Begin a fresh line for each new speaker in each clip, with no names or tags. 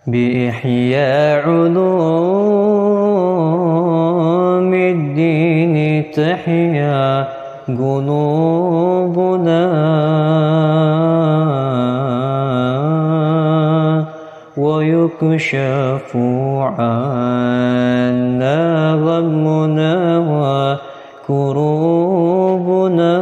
بإحياء علوم الدين تحيا قلوبنا ويكشف عنا غمنا وكروبنا.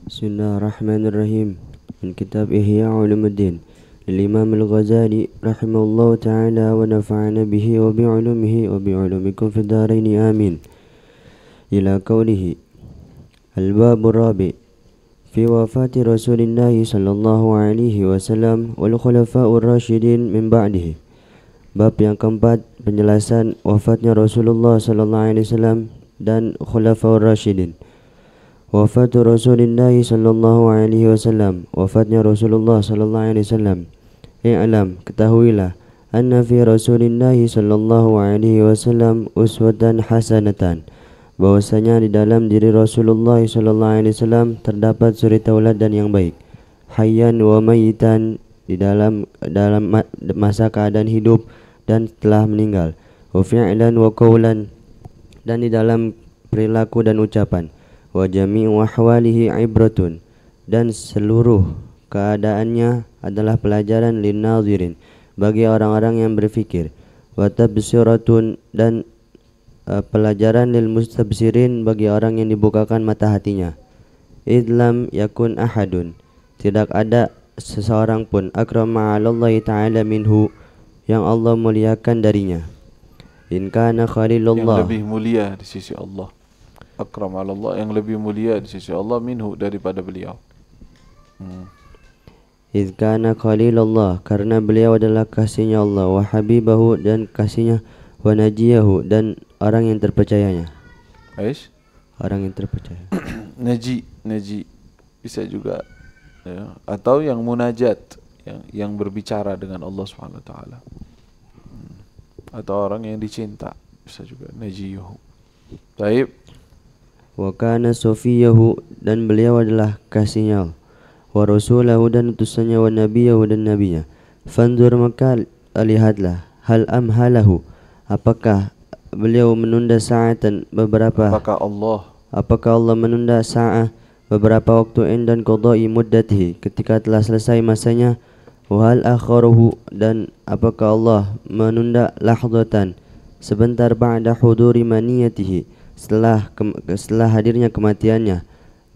Bismillahirrahmanirrahim. Min kitab Ihya Ulumuddin Imam Al-Ghazali rahimahullahu ta'ala wa nafa'ana bihi wa bi'ulumihi wa bi'ulumikum fid dharaini amin. Ila qawlihi Al-Babu Rabi' fi wafati Rasulillah sallallahu alaihi wasallam wal khulafa'ur rasyidin min ba'dihi. Bab yang keempat, penjelasan wafatnya Rasulullah sallallahu alaihi wasallam dan khulafa'ur rasyidin. Wafatu Rasulullah sallallahu alaihi wasallam, wafatnya Rasulullah sallallahu alaihi wasallam. I'lam, ketahuilah, anna fi Rasulillah sallallahu alaihi wasallam uswatan hasanatan, bahwasanya di dalam diri Rasulullah sallallahu alaihi wasallam terdapat suri tauladan yang baik. Hayyan wa mayitan, di dalam masa keadaan hidup dan telah meninggal. Wa fi'lan wa qawlan, dan di dalam perilaku dan ucapan. Wa jami'u ahwalihi ibratun, dan seluruh keadaannya adalah pelajaran linnazirin, bagi orang-orang yang berfikir. Wa tabsiratun, dan pelajaran lil mustabsirin, bagi orang yang dibukakan mata hatinya. Idlam yakun ahadun, tidak ada seseorang pun akrama 'alallahi ta'ala minhu, yang Allah muliakan darinya. In kana khalilullah,
yang lebih mulia di sisi Allah. Akram ala Allah, yang lebih mulia di sisi Allah minhu, daripada beliau.
Idh kana khalilullah, karena beliau adalah kasihnya Allah, wa habibahu, dan kasihnya, wa najiyahu, dan orang yang terpercayanya.
Aish?
Orang yang terpercaya.
Naji bisa juga ya. Atau yang munajat, yang berbicara dengan Allah Subhanahu wa taala. Atau orang yang dicinta, bisa juga najiyuhu. Baik.
Wa kana sofiyahu, dan beliau adalah kasihnya, wa rasulahu, dan utusannya, wa nabiyahu, dan nabinya. Fanzur, maka lihatlah, hal amhalahu, apakah beliau menunda sa'atan beberapa, apakah Allah menunda sa'ah beberapa waktu indan qada'i muddatihi, ketika telah selesai masanya. Wa hal akharuhu, dan apakah Allah menunda lahdatan sebentar ba'da huduri maniyatihi, setelah hadirnya kematiannya.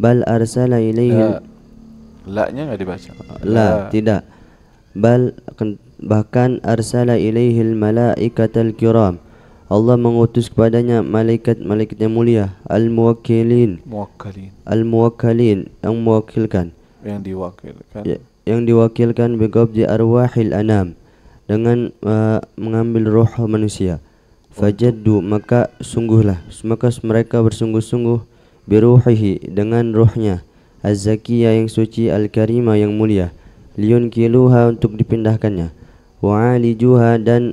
Bal arsala ilaihi,
la-nya enggak dibaca.
Tidak. Bal, bahkan arsala ilaihil malaikatal kiram, Allah mengutus kepadanya malaikat-malaikat yang mulia, al-muwakkilin, yang mewakilkan, yang diwakilkan biqabdi arwahil anam, dengan mengambil roh manusia. Fajaddu, maka mereka bersungguh-sungguh, biruhihi, dengan ruhnya, az-zakiyah, yang suci, al-karimah, yang mulia, liyunkiluha, untuk dipindahkannya, wa alijuha, dan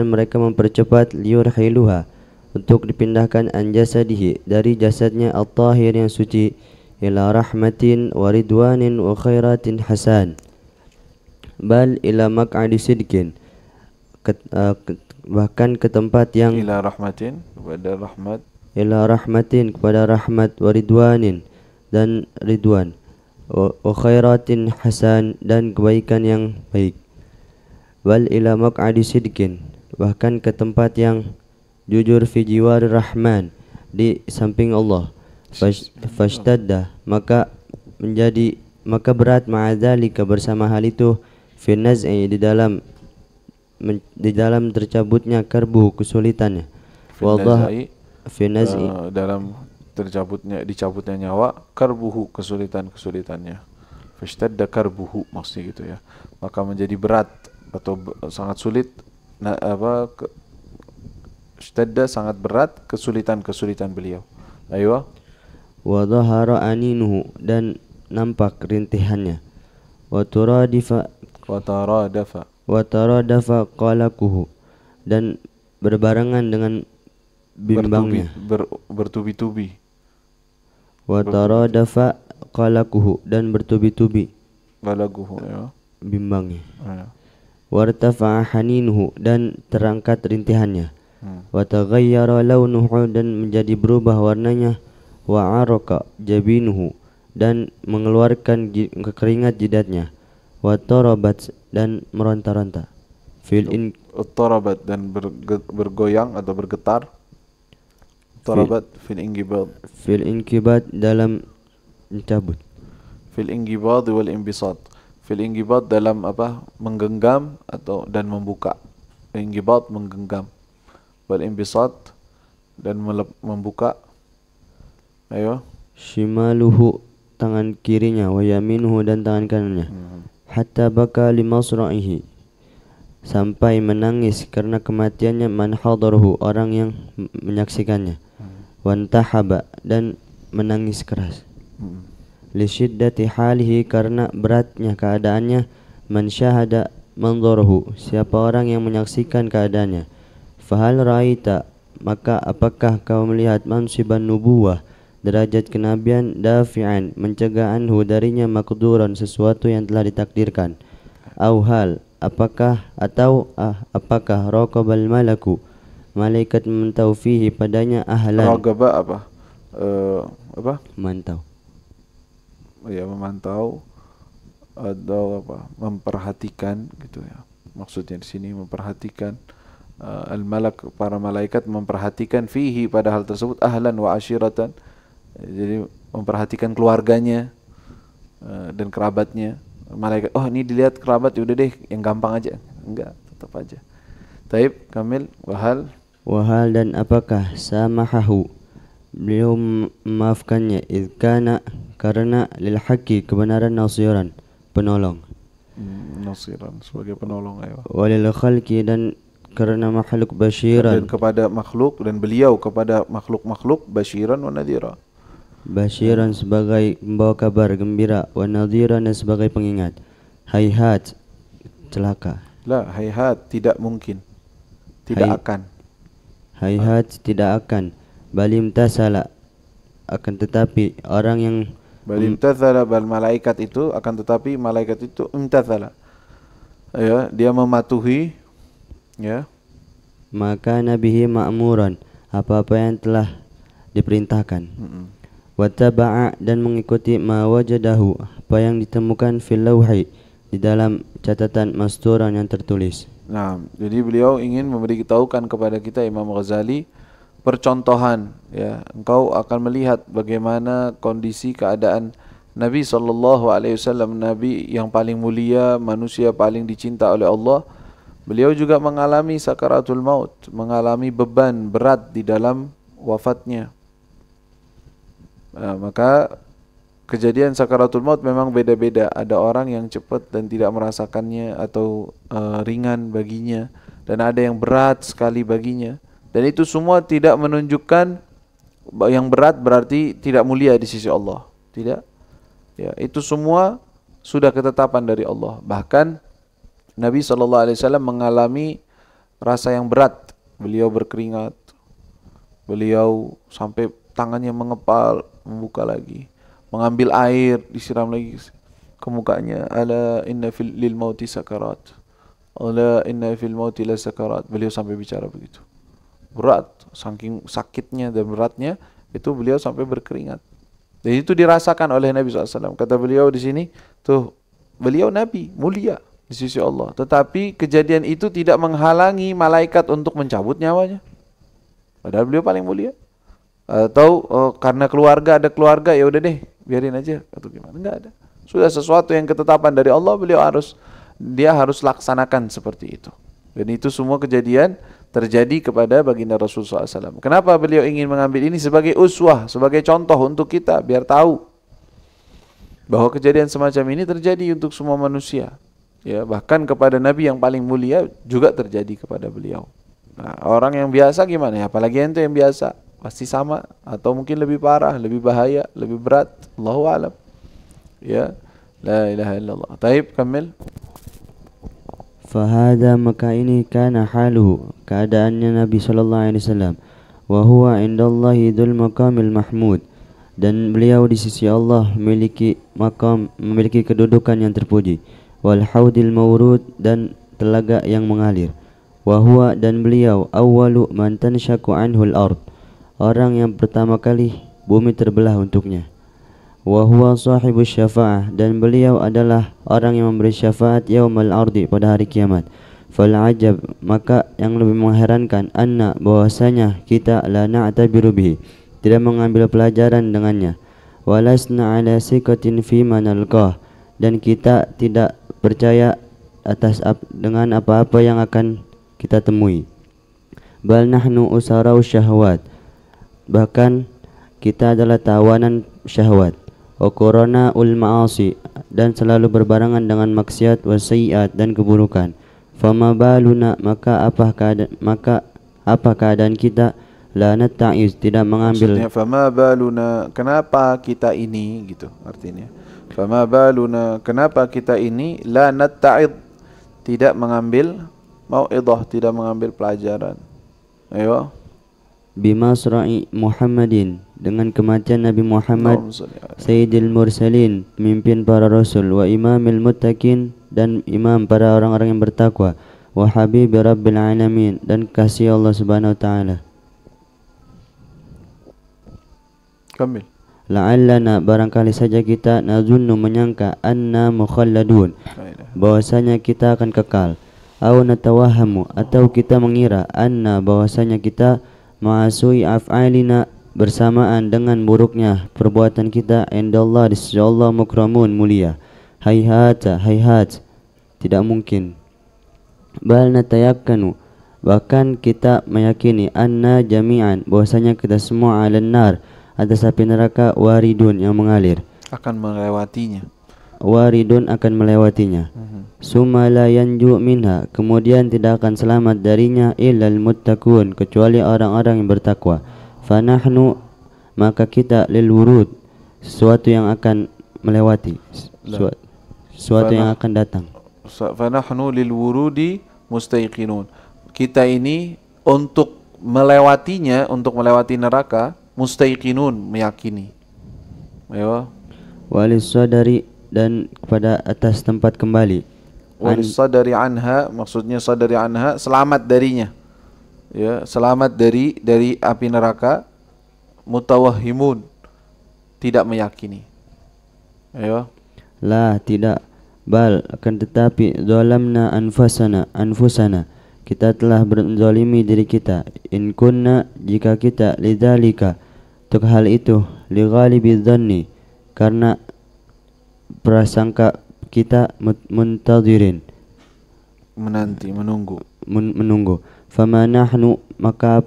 mereka mempercepat, liyurhiluha, untuk dipindahkan, an jasadihi, dari jasadnya, at-tahir, yang suci, ila rahmatin wa ridwanin wa khairatin hasan, bal ila maq'adi sidqin, bahkan ke tempat yang
ila rahmatin,
kepada rahmat, wa ridwanin, dan ridwan, wa khairatin hasan, dan kebaikan yang baik. Wal ila maq'adi sidqin, bahkan ke tempat yang jujur, fi jiwar rahman, di samping Allah. Fashtadda, maka berat, ma'adzalika, bersama hal itu, fi naz'i, di dalam tercabutnya, karbu, kesulitannya. Fi naz'i,
dalam dicabutnya nyawa, karbuhu, kesulitannya. Fashtadda karbuhu, maksudnya gitu ya. Maka menjadi berat atau sangat sulit, Ishtadda, sangat berat, kesulitan beliau. Aywa.
Wa dhahara aninuhu, dan nampak rintihannya. Wa taradafa qalaquhu, dan berbarengan dengan bimbangnya,
bertubi-tubi.
Wa taradafa qalaquhu, dan bertubi-tubi.
balaguhu, ya.
bimbangnya.
Ya.
Wartafa'a haninuhu, dan terangkat rintihannya. Wa taghayyara launuhu, dan menjadi berubah warnanya. Wa araka jabinuhu, dan mengeluarkan keringat jidatnya. Wa tarabat, dan meronta-ronta.
Tarabat, dan bergoyang atau bergetar. Tarabat fil ingibad.
Fil inkibat, dalam mencabut.
Fil ingibad wal imbisat. Fil ingibad dalam apa? Menggenggam atau dan membuka. Ingibad menggenggam. Wal imbisat dan membuka. Ayo.
Shimaluhu, tangan kirinya. Wa yaminuhu, dan tangan kanannya. Hatta baka limasra'ihi, sampai menangis karena kematiannya. Man hadarahu, orang yang menyaksikannya. Wantahaba, dan menangis keras. Li syiddati halihi, karena beratnya keadaannya. Man syahada manzarahu, siapa orang yang menyaksikan keadaannya. Fahal ra'aita, maka apakah kau melihat mansiban nubuwah, derajat kenabian, dafi'an, mencegah anhu darinya, makduran, sesuatu yang telah ditakdirkan. Auhal, apakah raqabal malaku, malaikat memantau, fihi, padanya, ahlan.
Raqaba apa?
Mantau.
Ya, memantau atau apa? Memperhatikan gitu ya. Maksudnya di sini memperhatikan. Al-malak, para malaikat memperhatikan fihi, pada hal tersebut, ahlan wa ashiratan. Jadi memperhatikan keluarganya dan kerabatnya. Malaikat, oh ini dilihat kerabat, yaudah deh yang gampang aja. Enggak, tetap aja. Taib, Kamil, wahal,
dan apakah samahahu, beliau memaafkannya, idkana, karena lil haqqi, kebenaran, nasiran, penolong.
Nasiran, sebagai penolong, ayo.
Walil khalqi, dan karena makhluk, basyiran,
dan kepada makhluk, dan beliau kepada makhluk-makhluk, basyiran wa nadhira.
Basyiran, sebagai membawa kabar gembira, wa nadhiran, dan sebagai pengingat. Hayhat, celaka.
La, hayhat, tidak mungkin. Tidak akan.
Hayhat, tidak akan. Balim tasala, akan tetapi orang yang
balim tasala, bal malaikat itu, akan tetapi malaikat itu imtathala. Ya, dia mematuhi, ya.
Maka nabihi ma'muran, apa-apa yang telah diperintahkan. Wattaba'a, dan mengikuti ma wajadahu, apa yang ditemukan, fil lauhi, di dalam catatan masturan yang tertulis.
Nah, jadi beliau ingin memberitahukan kepada kita, Imam Ghazali, percontohan, ya. Engkau akan melihat bagaimana kondisi keadaan Nabi SAW, Nabi yang paling mulia, manusia paling dicinta oleh Allah. Beliau juga mengalami sakaratul maut, mengalami beban berat di dalam wafatnya. Nah, maka kejadian sakaratul maut memang beda-beda. Ada orang yang cepat dan tidak merasakannya atau ringan baginya, dan ada yang berat sekali baginya. Dan itu semua tidak menunjukkan yang berat berarti tidak mulia di sisi Allah. Tidak. Ya, itu semua sudah ketetapan dari Allah. Bahkan Nabi SAW mengalami rasa yang berat. Beliau berkeringat. Beliau sampai tangannya mengepal, membuka lagi, mengambil air, disiram lagi ke mukanya. Ala inna lil mauti sakarat. Ala inna fil mauti la sakarat. Beliau sampai bicara begitu. Berat, saking sakitnya dan beratnya itu beliau sampai berkeringat. Dan itu dirasakan oleh Nabi SAW. Kata beliau di sini, tuh beliau Nabi mulia di sisi Allah. Tetapi kejadian itu tidak menghalangi malaikat untuk mencabut nyawanya. Padahal beliau paling mulia. Atau karena keluarga, ada keluarga, ya udah deh biarin aja atau gimana. Enggak ada. Sudah sesuatu yang ketetapan dari Allah, dia harus laksanakan seperti itu. Dan itu semua kejadian terjadi kepada baginda Rasulullah SAW. Kenapa beliau ingin mengambil ini sebagai uswah, sebagai contoh untuk kita, biar tahu bahwa kejadian semacam ini terjadi untuk semua manusia. Ya, bahkan kepada Nabi yang paling mulia juga terjadi kepada beliau. Nah, orang yang biasa gimana ya? Apalagi ente yang biasa, pasti sama atau mungkin lebih parah, lebih bahaya, lebih berat. Allahu a'lam. Ya, la ilaha illallah. Taib, kamil.
Fahada, maka ini, kana haluhu, keadaannya Nabi SAW, wa huwa indallahi dzul maqamil mahmud, dan beliau di sisi Allah memiliki makam, memiliki kedudukan yang terpuji. Wal haudil mawrud, dan telaga yang mengalir. Wa huwa, dan beliau awwalu man tanshaku anhul ard, orang yang pertama kali bumi terbelah untuknya. Wa huwa sahibus syafa'ah, dan beliau adalah orang yang memberi syafaat yaumal ardi, pada hari kiamat. Fal ajab, maka yang lebih mengherankan, anna, bahwasanya kita la na'tabiru bihi, tidak mengambil pelajaran dengannya. Walasna ala sikatin fima nalqah, dan kita tidak percaya dengan apa-apa yang akan kita temui. Bal nahnu usarau syahwat, bahkan kita adalah tawanan syahwat. Wa qurana ul ma'asi, dan selalu berbarengan dengan maksiat, wasyiat, dan keburukan. Fama baluna, maka apa keadaan kita, la natta'iz, tidak mengambil.
Maksudnya fama baluna, kenapa kita ini, gitu artinya. Fama baluna, kenapa kita ini, la natta'id, tidak mengambil mau'idhah, tidak mengambil pelajaran. Ayo.
Bimasra'i Muhammadin, dengan kematian Nabi Muhammad, Sayyidil Mursalin, pemimpin para rasul, wa imamil muttaqin, dan imam para orang-orang yang bertakwa, wa habibi rabbil alamin, dan kasih Allah subhanahu wa ta'ala.
Kamil.
La'allana, barangkali saja kita, nazunnu, menyangka, anna mukhalladun, bahwasanya kita akan kekal. Aw natawahamu, atau kita mengira, anna, bahwasanya kita, ma'asui af'alina, bersamaan dengan buruknya perbuatan kita, indallah, di sisi Allah, mukramun, mulia. Hayhat, tidak mungkin. Bal natayakkanu, bahkan kita meyakini, anna jami'an, bahwasanya kita semua, 'alan nar, atas api neraka, waridun, yang mengalir,
akan melewatinya.
Waridun, akan melewatinya. Summa la yanju minha, kemudian tidak akan selamat darinya, illal muttaqun, kecuali orang-orang yang bertakwa. Fanahnu, maka kita, lil wurud, sesuatu yang akan melewati, sesuatu yang akan datang.
Fanahnu lil wurudi mustaiqinun, kita ini untuk melewatinya, untuk melewati neraka, mustaiqinun, meyakini. Ayo.
Walis sadari, dan pada atas tempat kembali.
Walis sadari anha, maksudnya sadari anha, selamat darinya. Ya, selamat dari api neraka. Mutawahhimun, tidak meyakini. Ayo.
La, tidak. Bal, akan tetapi, zalamna anfusana, kita telah berzalimi diri kita. In kunna, jika kita, lidzalika, untuk hal itu, li ghalibi dhanni, karena prasangka kita, muntadhirin,
menanti,
menunggu. Fama nahnu, maka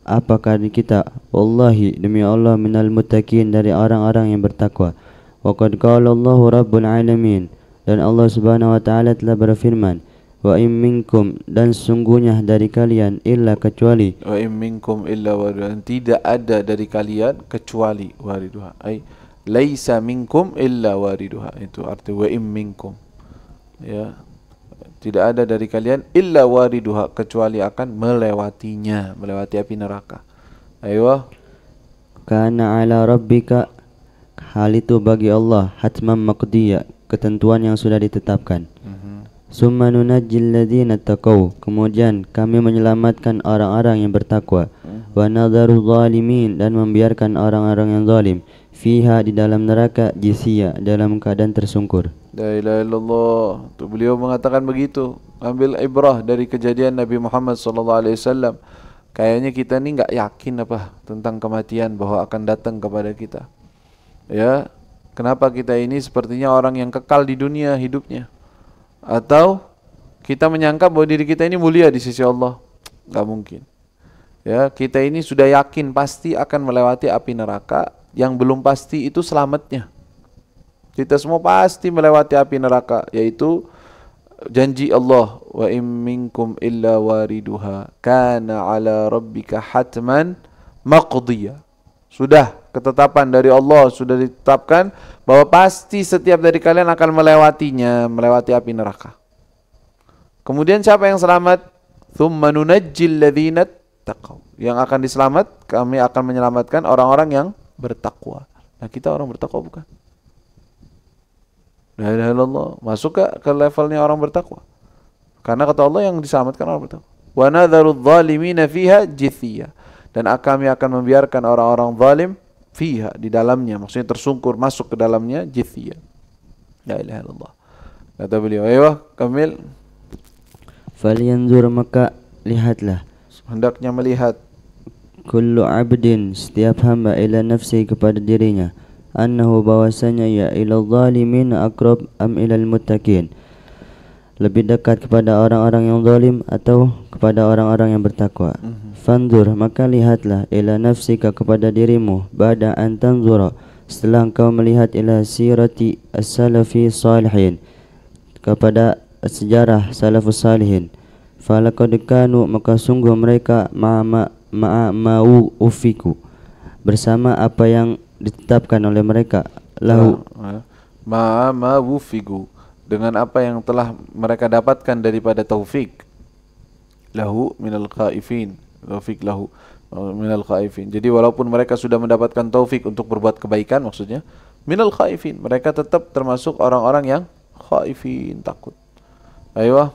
apakah kita, wallahi, demi Allah, minal muttaqin, dari orang-orang yang bertakwa. Wa qad qala Allahu rabbul alamin, dan Allah subhanahu wa ta'ala telah berfirman, wa in minkum, dan sungguhnya dari kalian, illa, kecuali,
wa in minkum illa wariduha, tidak ada dari kalian kecuali wariduha, ay laisa minkum illa wariduha, itu arti wa in minkum, ya, tidak ada dari kalian illa wariduha, kecuali akan melewatinya, melewati api neraka. Ayo.
Kana ala rabbika, hal itu bagi Allah, hatman maqdiya, ketentuan yang sudah ditetapkan. Summa nunajjil ladzina taqaw, kemudian kami menyelamatkan orang-orang yang bertakwa. Wa nadharu zalimin, dan membiarkan orang-orang yang zalim, fiha, di dalam neraka, jisiya, dalam keadaan tersungkur.
La ilaha illallah. Tuh, beliau mengatakan begitu. Ambil ibrah dari kejadian Nabi Muhammad SAW. Kayaknya kita ni enggak yakin apa tentang kematian, bahwa akan datang kepada kita. Ya, kenapa kita ini sepertinya orang yang kekal di dunia hidupnya? Atau kita menyangka bahwa diri kita ini mulia di sisi Allah? Enggak mungkin. Ya, kita ini sudah yakin pasti akan melewati api neraka. Yang belum pasti itu selamatnya. Kita semua pasti melewati api neraka, yaitu janji Allah, wa in minkum illa wariduha kana ala rabbika hatman maqdiya. Sudah ketetapan dari Allah, sudah ditetapkan bahwa pasti setiap dari kalian akan melewatinya, melewati api neraka. Kemudian siapa yang selamat? Tsumma nunajjil ladzina taqaw. Yang akan diselamat, kami akan menyelamatkan orang-orang yang bertakwa. Nah, kita orang bertakwa bukan? La ilaha illallah masuk ke levelnya orang bertakwa. Karena kata Allah yang diselamatkan orang bertakwa. Wa nadharudz zalimina fiha jithiya. Dan kami akan membiarkan orang-orang zalim fiha, di dalamnya, maksudnya tersungkur masuk ke dalamnya, jithiya. La ilaha illallah. Kata beliau, ayo Kamil.
Falyanzur, maka lihatlah,
Hendaknya melihat,
kullu abdin, setiap hamba, ila nafsi, kepada dirinya, annahu, bahwasanya, ya ilal zalimin aqrab am ilal muttaqin, lebih dekat kepada orang-orang yang zalim atau kepada orang-orang yang bertakwa. Fanzur, maka lihatlah, ila nafsika, kepada dirimu, ba'da an tanzura, setelah engkau melihat, ila sirati as-salafi salihin, kepada sejarah salafus salihin. Falaqad kanu, maka sungguh mereka, ma'u ufiku, bersama apa yang ditetapkan oleh mereka, lahu,
wufigu, dengan apa yang telah mereka dapatkan daripada taufik, lahu minal khaifin, taufik lahu minal khaifin. Jadi walaupun mereka sudah mendapatkan taufik untuk berbuat kebaikan, maksudnya minal khaifin, mereka tetap termasuk orang-orang yang khaifin, takut. Ayo,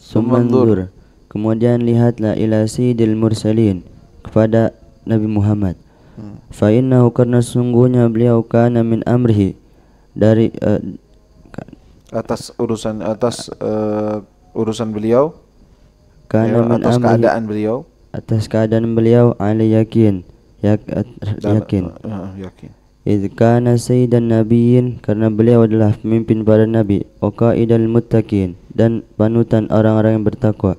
sumandur, kemudian lihatlah, ila sayyidil mursalin, kepada Nabi Muhammad. Fa innahu, karena sungguhnya beliau, kana min amrihi, dari
atas urusan beliau,
kana min
atas
amrihi,
keadaan beliau,
atas keadaan beliau, ala yakin, yakin.
Yakin.
Idh kana sayyidan nabiyyin, karena beliau adalah pemimpin para nabi, wa qaidal muttaqin, dan panutan orang-orang yang bertakwa.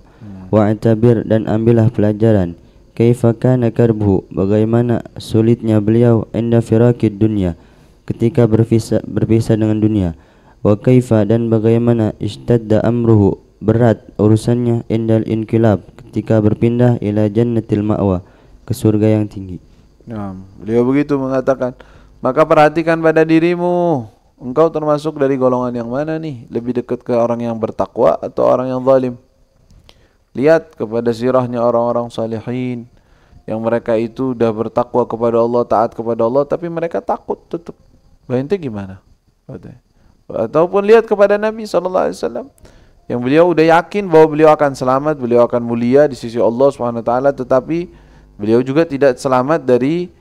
Wa'tabir, dan ambillah pelajaran, kaifa kana karbuhu, bagaimana sulitnya beliau, inda firakid dunya, ketika berpisah dengan dunia. Wa kaifa, dan bagaimana ishtadda amruhu, berat urusannya, indal inqilab, ketika berpindah, ila jannatil ma'wa, ke surga yang tinggi.
Nah, beliau begitu mengatakan, maka perhatikan pada dirimu, engkau termasuk dari golongan yang mana nih? Lebih dekat ke orang yang bertakwa atau orang yang zalim? Lihat kepada sirahnya orang-orang salihin, yang mereka itu udah bertakwa kepada Allah, taat kepada Allah, tapi mereka takut tetap. Ente gimana? Ataupun lihat kepada Nabi SAW, yang beliau udah yakin bahwa beliau akan selamat, beliau akan mulia di sisi Allah SWT, tetapi beliau juga tidak selamat dari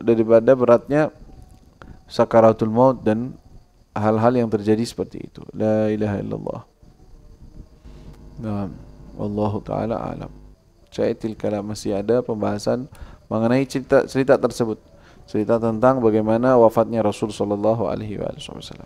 daripada beratnya sakaratul maut dan hal-hal yang terjadi seperti itu. La ilaha illallah. Nah, wallahu taala alam. Syaitil kalam, masih ada pembahasan mengenai cerita tersebut. Cerita tentang bagaimana wafatnya Rasul sallallahu alaihi wasallam.